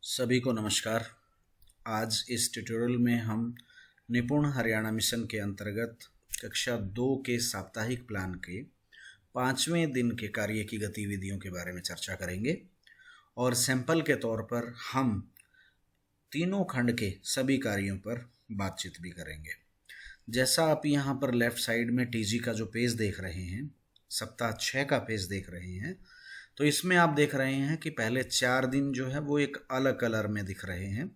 सभी को नमस्कार। आज इस ट्यूटोरियल में हम निपुण हरियाणा मिशन के अंतर्गत कक्षा 2 के साप्ताहिक प्लान के 5वें दिन के कार्य की गतिविधियों के बारे में चर्चा करेंगे और सैंपल के तौर पर हम तीनों खंड के सभी कार्यों पर बातचीत भी करेंगे। जैसा आप यहाँ पर लेफ्ट साइड में टीजी का जो पेज देख रहे हैं, सप्ताह 6 का पेज देख रहे हैं, तो इसमें आप देख रहे हैं कि पहले 4 दिन जो है वो एक अलग कलर में दिख रहे हैं,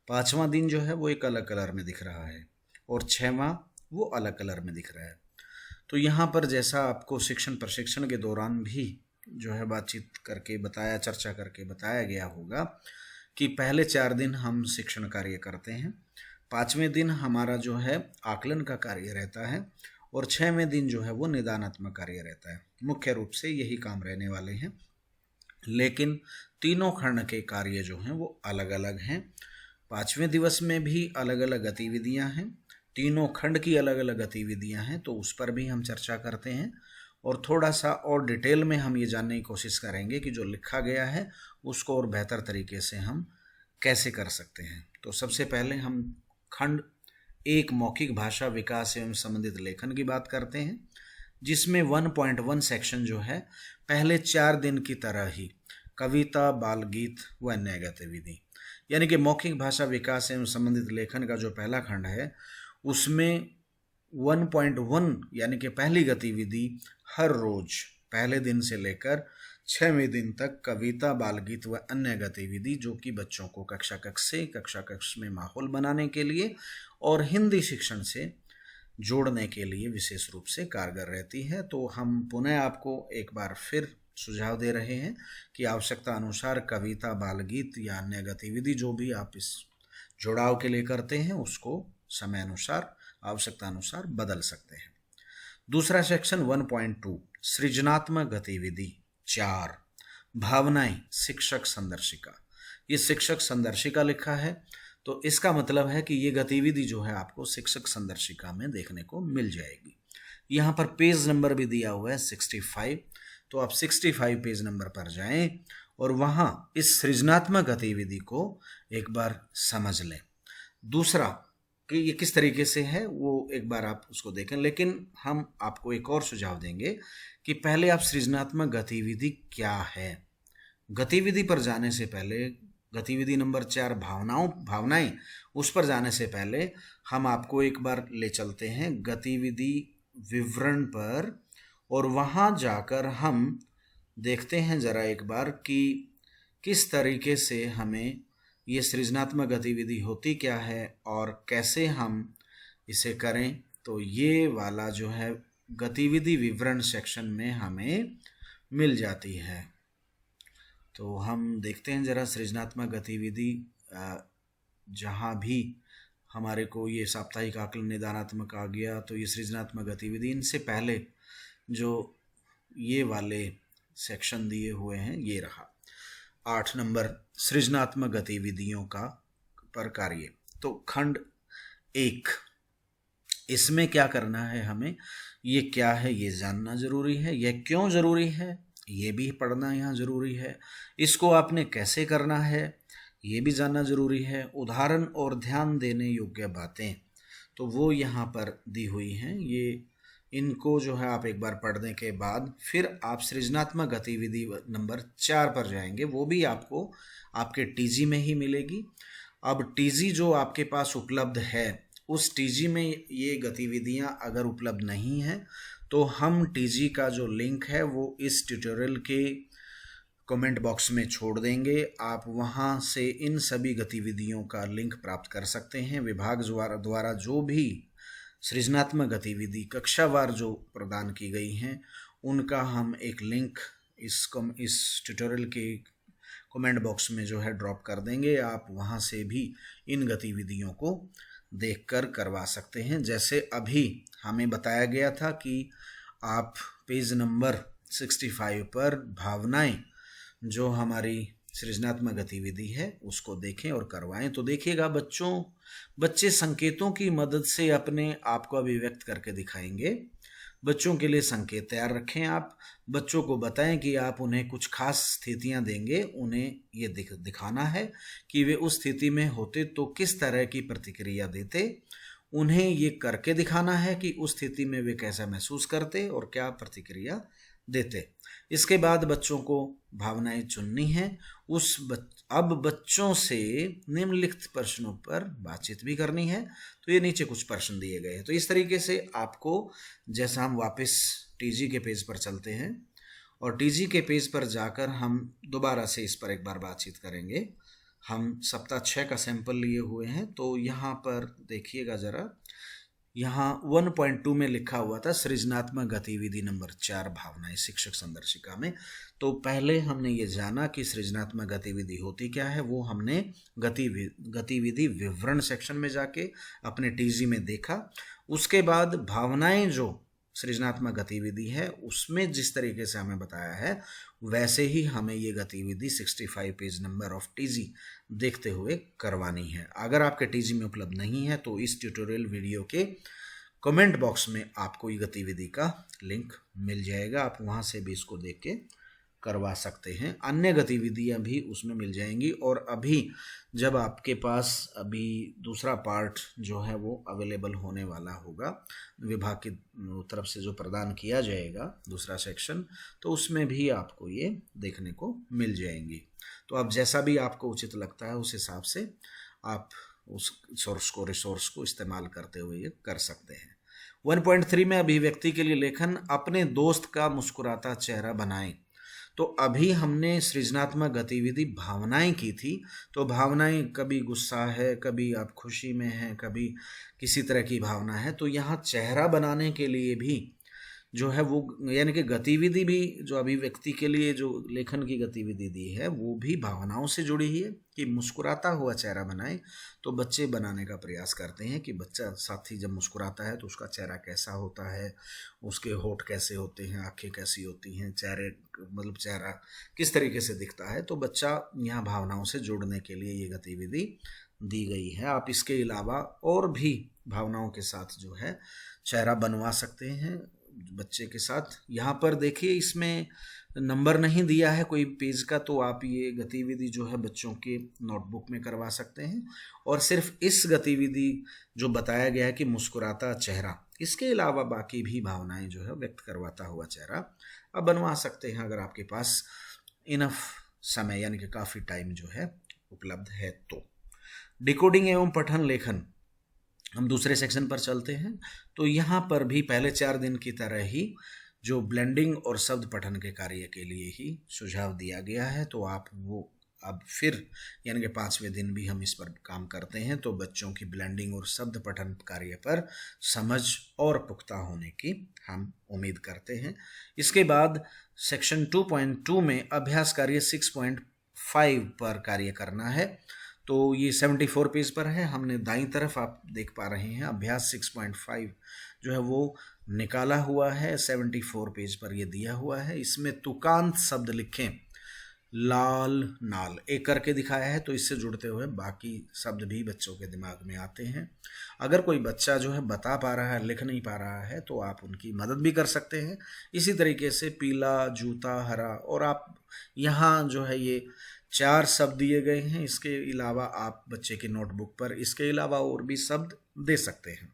5वां दिन जो है वो एक अलग कलर में दिख रहा है और 6वां वो अलग कलर में दिख रहा है। तो यहाँ पर जैसा आपको शिक्षण प्रशिक्षण के दौरान भी जो है बातचीत करके बताया, चर्चा करके बताया गया होगा कि पहले 4 दिन हम शिक्षण कार्य करते हैं, 5वें दिन हमारा जो है आकलन का कार्य रहता है और 6वें दिन जो है वो निदानात्मक कार्य रहता है। मुख्य रूप से यही काम रहने वाले हैं, लेकिन तीनों खंड के कार्य जो हैं वो अलग अलग हैं। 5वें दिवस में भी अलग अलग गतिविधियां हैं, तीनों खंड की अलग अलग गतिविधियां हैं, तो उस पर भी हम चर्चा करते हैं और थोड़ा सा और डिटेल में हम ये जानने की कोशिश करेंगे कि जो लिखा गया है उसको और बेहतर तरीके से हम कैसे कर सकते हैं। तो सबसे पहले हम खंड 1 मौखिक भाषा विकास एवं संबंधित लेखन की बात करते हैं, जिसमें 1.1 सेक्शन जो है पहले 4 दिन की तरह ही कविता, बाल गीत व अन्य गतिविधि, यानी कि मौखिक भाषा विकास एवं संबंधित लेखन का जो पहला खंड है उसमें 1.1 यानी कि पहली गतिविधि हर रोज पहले दिन से लेकर 6वें दिन तक कविता, बाल गीत व अन्य गतिविधि, जो कि बच्चों को कक्षा कक्ष में माहौल बनाने के लिए और हिंदी शिक्षण से जोड़ने के लिए विशेष रूप से कारगर रहती है। तो हम पुनः आपको एक बार फिर सुझाव दे रहे हैं कि आवश्यकता अनुसार कविता, बाल गीत या अन्य गतिविधि जो भी आप इस जुड़ाव के लिए करते हैं उसको समय अनुसार, आवश्यकता अनुसार बदल सकते हैं। दूसरा सेक्शन 1.2 सृजनात्मक गतिविधि 4 भावनाएं शिक्षक संदर्शिका। ये शिक्षक संदर्शिका लिखा है, तो इसका मतलब है कि ये गतिविधि जो है आपको शिक्षक संदर्शिका में देखने को मिल जाएगी। यहाँ पर पेज नंबर भी दिया हुआ है 65, तो आप 65 पेज नंबर पर जाएं और वहाँ इस सृजनात्मक गतिविधि को एक बार समझ लें। दूसरा कि ये किस तरीके से है वो एक बार आप उसको देखें, लेकिन हम आपको एक और सुझाव देंगे कि पहले आप सृजनात्मक गतिविधि क्या है, गतिविधि पर जाने से पहले, गतिविधि नंबर 4 भावनाएं, उस पर जाने से पहले हम आपको एक बार ले चलते हैं गतिविधि विवरण पर और वहाँ जाकर हम देखते हैं ज़रा एक बार कि किस तरीके से हमें ये सृजनात्मक गतिविधि होती क्या है और कैसे हम इसे करें। तो ये वाला जो है गतिविधि विवरण सेक्शन में हमें मिल जाती है। तो हम देखते हैं ज़रा सृजनात्मक गतिविधि, जहाँ भी हमारे को ये साप्ताहिक आकलन निदानात्मक आ गया, तो ये सृजनात्मक गतिविधि, इनसे पहले जो ये वाले सेक्शन दिए हुए हैं ये रहा 8 नंबर सृजनात्मक गतिविधियों का पर कार्य। तो खंड 1, इसमें क्या करना है हमें, ये क्या है ये जानना जरूरी है, यह क्यों जरूरी है ये भी पढ़ना यहाँ जरूरी है, इसको आपने कैसे करना है ये भी जानना जरूरी है, उदाहरण और ध्यान देने योग्य बातें तो वो यहाँ पर दी हुई हैं। ये इनको जो है आप एक बार पढ़ने के बाद फिर आप सृजनात्मक गतिविधि नंबर 4 पर जाएंगे, वो भी आपको आपके टीजी में ही मिलेगी। अब टीजी जो आपके पास उपलब्ध है उस टीजी में ये गतिविधियां अगर उपलब्ध नहीं हैं तो हम टीजी का जो लिंक है वो इस ट्यूटोरियल के कमेंट बॉक्स में छोड़ देंगे, आप वहां से इन सभी गतिविधियों का लिंक प्राप्त कर सकते हैं। विभाग द्वारा जो भी सृजनात्मक गतिविधि कक्षावार जो प्रदान की गई हैं उनका हम एक लिंक इस ट्यूटोरियल के कमेंट बॉक्स में जो है ड्रॉप कर देंगे, आप वहां से भी इन गतिविधियों को देखकर करवा सकते हैं। जैसे अभी हमें बताया गया था कि आप पेज नंबर 65 पर भावनाएं जो हमारी सृजनात्मक गतिविधि है उसको देखें और करवाएं। तो देखिएगा बच्चे संकेतों की मदद से अपने आप को अभिव्यक्त करके दिखाएंगे। बच्चों के लिए संकेत तैयार रखें। आप बच्चों को बताएं कि आप उन्हें कुछ खास स्थितियां देंगे, उन्हें ये दिखाना है कि वे उस स्थिति में होते तो किस तरह की प्रतिक्रिया देते। उन्हें ये करके दिखाना है कि उस स्थिति में वे कैसा महसूस करते और क्या प्रतिक्रिया देते। इसके बाद बच्चों को भावनाएं चुननी है। अब बच्चों से निम्नलिखित प्रश्नों पर बातचीत भी करनी है। तो ये नीचे कुछ प्रश्न दिए गए हैं। तो इस तरीके से आपको, जैसा हम वापस टीजी के पेज पर चलते हैं और टीजी के पेज पर जाकर हम दोबारा से इस पर एक बार बातचीत करेंगे। हम सप्ताह 6 का सैंपल लिए हुए हैं। तो यहाँ पर देखिएगा ज़रा, यहाँ 1.2 में लिखा हुआ था सृजनात्मक गतिविधि नंबर 4 भावनाएं शिक्षक संदर्शिका में। तो पहले हमने ये जाना कि सृजनात्मक गतिविधि होती क्या है। वो हमने गतिविधि विवरण सेक्शन में जाके अपने टीजी में देखा। उसके बाद भावनाएं जो सृजनात्मक गतिविधि है उसमें जिस तरीके से हमें बताया है वैसे ही हमें ये गतिविधि 65 पेज नंबर ऑफ टीजी देखते हुए करवानी है। अगर आपके टीजी में उपलब्ध नहीं है तो इस ट्यूटोरियल वीडियो के कमेंट बॉक्स में आपको ये गतिविधि का लिंक मिल जाएगा। आप वहाँ से भी इसको देख के करवा सकते हैं। अन्य गतिविधियां भी उसमें मिल जाएंगी। और अभी जब आपके पास अभी दूसरा पार्ट जो है वो अवेलेबल होने वाला होगा विभाग की तरफ से जो प्रदान किया जाएगा दूसरा सेक्शन, तो उसमें भी आपको ये देखने को मिल जाएंगी। तो अब जैसा भी आपको उचित लगता है उस हिसाब से आप उस रिसोर्स को इस्तेमाल करते हुए ये कर सकते हैं। 1.3 में अभिव्यक्ति के लिए लेखन, अपने दोस्त का मुस्कुराता चेहरा बनाएं। तो अभी हमने सृजनात्मक गतिविधि भावनाएं की थी। तो भावनाएं कभी गुस्सा है, कभी आप खुशी में हैं, कभी किसी तरह की भावना है। तो यहाँ चेहरा बनाने के लिए भी जो है वो, यानी कि गतिविधि भी जो अभिव्यक्ति के लिए जो लेखन की गतिविधि दी है वो भी भावनाओं से जुड़ी ही है कि मुस्कुराता हुआ चेहरा बनाए। तो बच्चे बनाने का प्रयास करते हैं कि बच्चा साथी जब मुस्कुराता है तो उसका चेहरा कैसा होता है, उसके होंठ कैसे होते हैं, आंखें कैसी होती हैं, चेहरा किस तरीके से दिखता है। तो बच्चा यहाँ भावनाओं से जोड़ने के लिए ये गतिविधि दी गई है। आप इसके अलावा और भी भावनाओं के साथ जो है चेहरा बनवा सकते हैं बच्चे के साथ। यहाँ पर देखिए इसमें नंबर नहीं दिया है कोई पेज का, तो आप ये गतिविधि जो है बच्चों के नोटबुक में करवा सकते हैं। और सिर्फ इस गतिविधि जो बताया गया है कि मुस्कुराता चेहरा, इसके अलावा बाकी भी भावनाएं जो है व्यक्त करवाता हुआ चेहरा आप बनवा सकते हैं अगर आपके पास इनफ समय यानी कि काफ़ी टाइम जो है उपलब्ध है। तो डिकोडिंग एवं पठन लेखन, हम दूसरे सेक्शन पर चलते हैं। तो यहाँ पर भी पहले 4 दिन की तरह ही जो ब्लेंडिंग और शब्द पठन के कार्य के लिए ही सुझाव दिया गया है। तो आप वो अब फिर यानी कि 5वें दिन भी हम इस पर काम करते हैं। तो बच्चों की ब्लेंडिंग और शब्द पठन कार्य पर समझ और पुख्ता होने की हम उम्मीद करते हैं। इसके बाद सेक्शन 2.2 में अभ्यास कार्य 6.5 पर कार्य करना है। तो ये 74 पेज पर है। हमने दाईं तरफ आप देख पा रहे हैं अभ्यास 6.5 जो है वो निकाला हुआ है, 74 पेज पर ये दिया हुआ है। इसमें तुकांत शब्द लिखें, लाल नाल एक करके दिखाया है। तो इससे जुड़ते हुए बाकी शब्द भी बच्चों के दिमाग में आते हैं। अगर कोई बच्चा जो है बता पा रहा है, लिख नहीं पा रहा है, तो आप उनकी मदद भी कर सकते हैं। इसी तरीके से पीला, जूता, हरा, और आप यहाँ जो है ये 4 शब्द दिए गए हैं। इसके अलावा आप बच्चे के नोटबुक पर इसके अलावा और भी शब्द दे सकते हैं।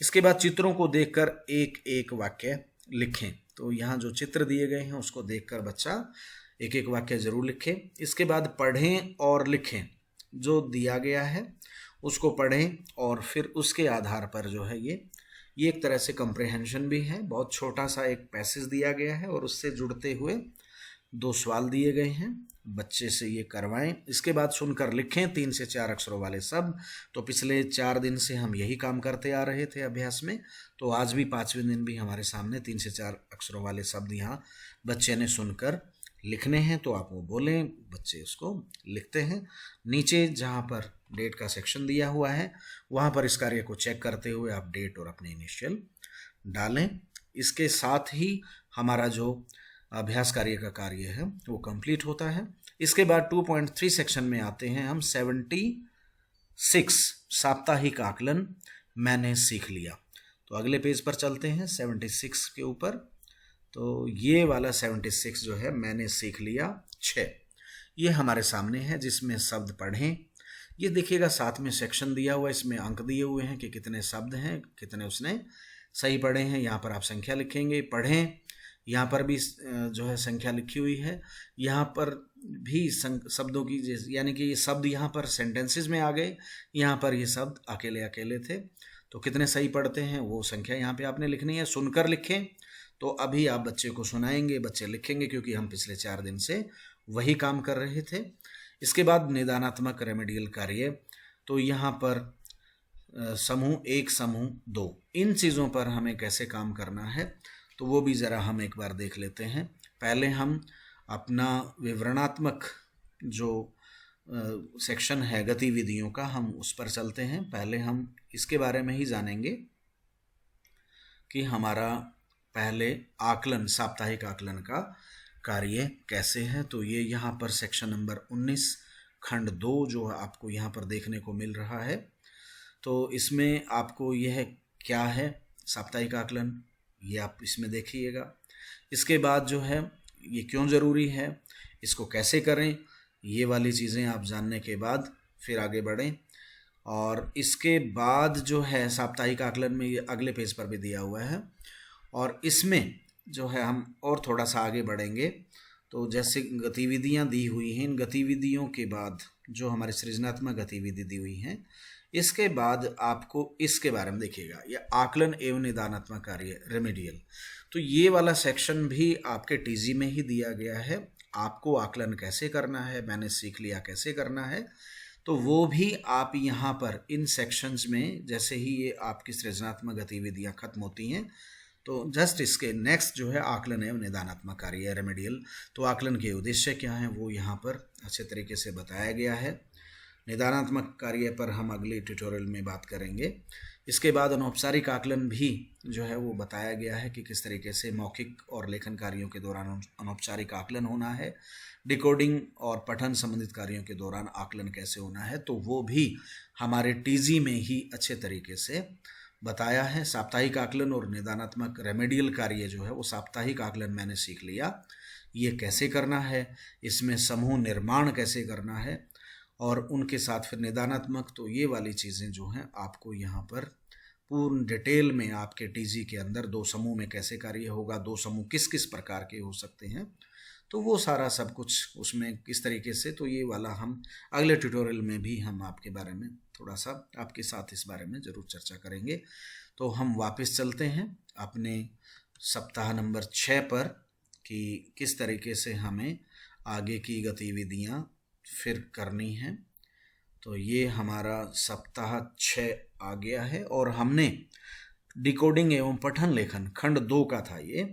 इसके बाद चित्रों को देखकर एक एक वाक्य लिखें। तो यहाँ जो चित्र दिए गए हैं उसको देखकर बच्चा एक एक वाक्य जरूर लिखें। इसके बाद पढ़ें और लिखें, जो दिया गया है उसको पढ़ें और फिर उसके आधार पर जो है ये एक तरह से कंप्रेहेंशन भी है। बहुत छोटा सा एक पैसेज दिया गया है और उससे जुड़ते हुए 2 सवाल दिए गए हैं। बच्चे से ये करवाएं। इसके बाद सुनकर लिखें 3 से 4 अक्षरों वाले शब्द। तो पिछले 4 दिन से हम यही काम करते आ रहे थे अभ्यास में। तो आज भी 5वें दिन भी हमारे सामने 3 से 4 अक्षरों वाले शब्द यहाँ बच्चे ने सुनकर लिखने हैं। तो आप वो बोलें, बच्चे उसको लिखते हैं। नीचे जहाँ पर डेट का सेक्शन दिया हुआ है वहाँ पर इस कार्य को चेक करते हुए आप डेट और अपने इनिशियल डालें। इसके साथ ही हमारा जो अभ्यास कार्य का कार्य है वो कंप्लीट होता है। इसके बाद 2.3 सेक्शन में आते हैं हम। 76 साप्ताहिक आकलन मैंने सीख लिया। तो तो अगले पेज पर चलते हैं 76 के ऊपर। तो ये वाला 76 जो है मैंने सीख लिया 6, ये हमारे सामने है जिसमें शब्द पढ़ें। ये देखिएगा साथ में सेक्शन दिया हुआ है, इसमें अंक दिए हुए हैं कि कितने शब्द हैं, कितने उसने सही पढ़े हैं। यहाँ पर आप संख्या लिखेंगे, पढ़ें। यहाँ पर भी जो है संख्या लिखी हुई है। यहाँ पर भी शब्दों की यानी कि ये शब्द यहाँ पर सेंटेंसेस में आ गए, यहाँ पर ये शब्द अकेले अकेले थे। तो कितने सही पढ़ते हैं वो संख्या यहाँ पे आपने लिखनी है। सुनकर लिखें। तो अभी आप बच्चे को सुनाएंगे, बच्चे लिखेंगे, क्योंकि हम पिछले 4 दिन से वही काम कर रहे थे। इसके बाद निदानात्मक रेमेडियल कार्य, तो यहाँ पर समूह 1 समूह 2 इन चीज़ों पर हमें कैसे काम करना है तो वो भी ज़रा हम एक बार देख लेते हैं। पहले हम अपना विवरणात्मक जो सेक्शन है गतिविधियों का, हम उस पर चलते हैं। पहले हम इसके बारे में ही जानेंगे कि हमारा पहले आकलन, साप्ताहिक आकलन का कार्य कैसे है। तो ये यहाँ पर सेक्शन नंबर 19 खंड 2 जो आपको यहाँ पर देखने को मिल रहा है। तो इसमें आपको यह क्या है साप्ताहिक आकलन, ये आप इसमें देखिएगा। इसके बाद जो है ये क्यों ज़रूरी है, इसको कैसे करें, ये वाली चीज़ें आप जानने के बाद फिर आगे बढ़ें। और इसके बाद जो है साप्ताहिक आकलन में ये अगले पेज पर भी दिया हुआ है, और इसमें जो है हम और थोड़ा सा आगे बढ़ेंगे। तो जैसे गतिविधियां दी हुई हैं, इन गतिविधियों के बाद जो हमारी सृजनात्मक गतिविधि दी हुई हैं, इसके बाद आपको इसके बारे में देखिएगा, यह आकलन एवं निदानात्मक कार्य रेमेडियल। तो ये वाला सेक्शन भी आपके टीजी में ही दिया गया है। आपको आकलन कैसे करना है मैंने सीख लिया कैसे करना है, तो वो भी आप यहाँ पर इन सेक्शंस में, जैसे ही ये आपकी सृजनात्मक गतिविधियाँ खत्म होती हैं तो जस्ट इसके नेक्स्ट जो है आकलन एवं निदानात्मक कार्य रेमेडियल। तो आकलन के उद्देश्य क्या हैं वो यहाँ पर अच्छे तरीके से बताया गया है। निदानात्मक कार्य पर हम अगले ट्यूटोरियल में बात करेंगे। इसके बाद अनौपचारिक आकलन भी जो है वो बताया गया है कि किस तरीके से मौखिक और लेखन कार्यों के दौरान अनौपचारिक आकलन होना है। डिकोडिंग और पठन संबंधित कार्यों के दौरान आकलन कैसे होना है, तो वो भी हमारे टीजी में ही अच्छे तरीके से बताया है। साप्ताहिक आकलन और निदानात्मक रेमेडियल कार्य जो है वो साप्ताहिक आकलन मैंने सीख लिया, ये कैसे करना है, इसमें समूह निर्माण कैसे करना है, और उनके साथ फिर निदानात्मक, तो ये वाली चीज़ें जो हैं आपको यहाँ पर पूर्ण डिटेल में आपके टीजी के अंदर 2 समूह में कैसे कार्य होगा, 2 समूह किस किस प्रकार के हो सकते हैं, तो वो सारा सब कुछ उसमें किस तरीके से, तो ये वाला हम अगले ट्यूटोरियल में भी हम आपके बारे में थोड़ा सा आपके साथ इस बारे में ज़रूर चर्चा करेंगे। तो हम वापस चलते हैं अपने सप्ताह नंबर 6 पर कि किस तरीके से हमें आगे की गतिविधियां फिर करनी हैं। तो ये हमारा सप्ताह 6 आ गया है और हमने डिकोडिंग एवं पठन लेखन खंड 2 का था ये।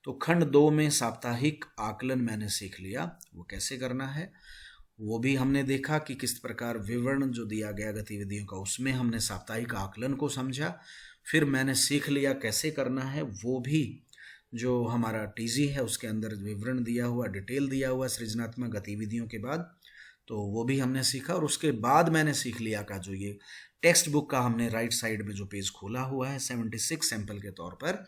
तो खंड 2 में साप्ताहिक आकलन मैंने सीख लिया, वो कैसे करना है वो भी हमने देखा कि किस प्रकार विवरण जो दिया गया गतिविधियों का उसमें हमने साप्ताहिक आकलन को समझा। फिर मैंने सीख लिया कैसे करना है, वो भी जो हमारा टीजी है उसके अंदर विवरण दिया हुआ, डिटेल दिया हुआ सृजनात्मक गतिविधियों के बाद, तो वो भी हमने सीखा। और उसके बाद मैंने सीख लिया का जो ये टेक्स्ट बुक का हमने राइट साइड में जो पेज खोला हुआ है 76 सैंपल के तौर पर,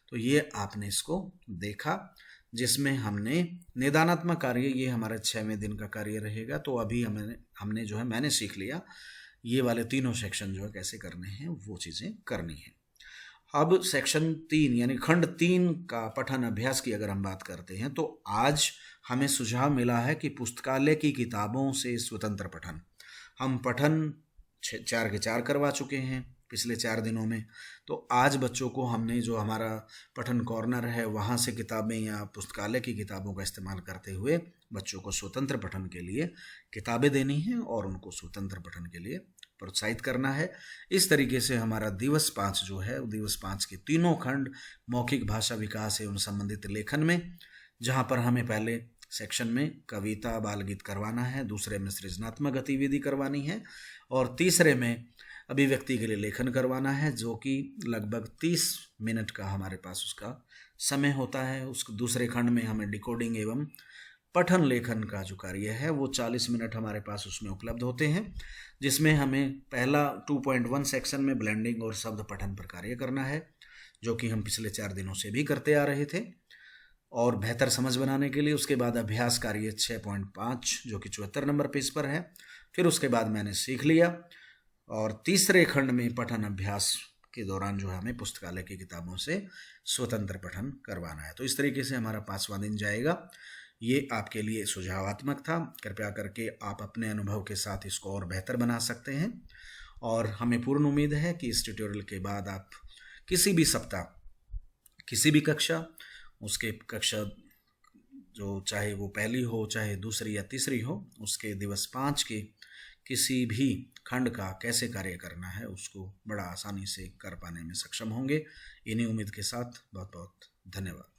तो ये आपने इसको देखा जिसमें हमने निदानात्मक कार्य, ये हमारा 6वें दिन का कार्य रहेगा। तो अभी हमने जो है मैंने सीख लिया ये वाले तीनों सेक्शन जो है कैसे करने हैं, वो चीज़ें करनी है। अब सेक्शन 3 यानी खंड 3 का पठन अभ्यास की अगर हम बात करते हैं तो आज हमें सुझाव मिला है कि पुस्तकालय की किताबों से स्वतंत्र पठन। हम पठन 4 के 4 करवा चुके हैं पिछले 4 दिनों में। तो आज बच्चों को हमने जो हमारा पठन कॉर्नर है वहाँ से किताबें या पुस्तकालय की किताबों का इस्तेमाल करते हुए बच्चों को स्वतंत्र पठन के लिए किताबें देनी है और उनको स्वतंत्र पठन के लिए प्रोत्साहित करना है। इस तरीके से हमारा दिवस 5 जो है, दिवस 5 के तीनों खंड मौखिक भाषा विकास एवं संबंधित लेखन में, जहाँ पर हमें पहले सेक्शन में कविता बाल गीत करवाना है, दूसरे में सृजनात्मक गतिविधि करवानी है और तीसरे में अभिव्यक्ति के लिए लेखन करवाना है, जो कि लगभग 30 मिनट का हमारे पास उसका समय होता है। उस दूसरे खंड में हमें डिकोडिंग एवं पठन लेखन का जो कार्य है वो 40 मिनट हमारे पास उसमें उपलब्ध होते हैं, जिसमें हमें पहला 2.1 सेक्शन में ब्लेंडिंग और शब्द पठन पर कार्य करना है, जो कि हम पिछले 4 दिनों से भी करते आ रहे थे। और बेहतर समझ बनाने के लिए उसके बाद अभ्यास कार्य 6.5 जो कि 74 नंबर पेज पर है। फिर उसके बाद मैंने सीख लिया, और तीसरे खंड में पठन अभ्यास के दौरान जो है हमें पुस्तकालय की किताबों से स्वतंत्र पठन करवाना है। तो इस तरीके से हमारा 5वां दिन जाएगा। ये आपके लिए सुझावात्मक था, कृपया करके आप अपने अनुभव के साथ इसको और बेहतर बना सकते हैं। और हमें पूर्ण उम्मीद है कि इस ट्यूटोरियल के बाद आप किसी भी सप्ताह किसी भी कक्षा, उसके कक्षा जो चाहे वो पहली हो चाहे दूसरी या तीसरी हो, उसके दिवस 5 के किसी भी खंड का कैसे कार्य करना है उसको बड़ा आसानी से कर पाने में सक्षम होंगे। इन्हीं उम्मीद के साथ बहुत बहुत धन्यवाद।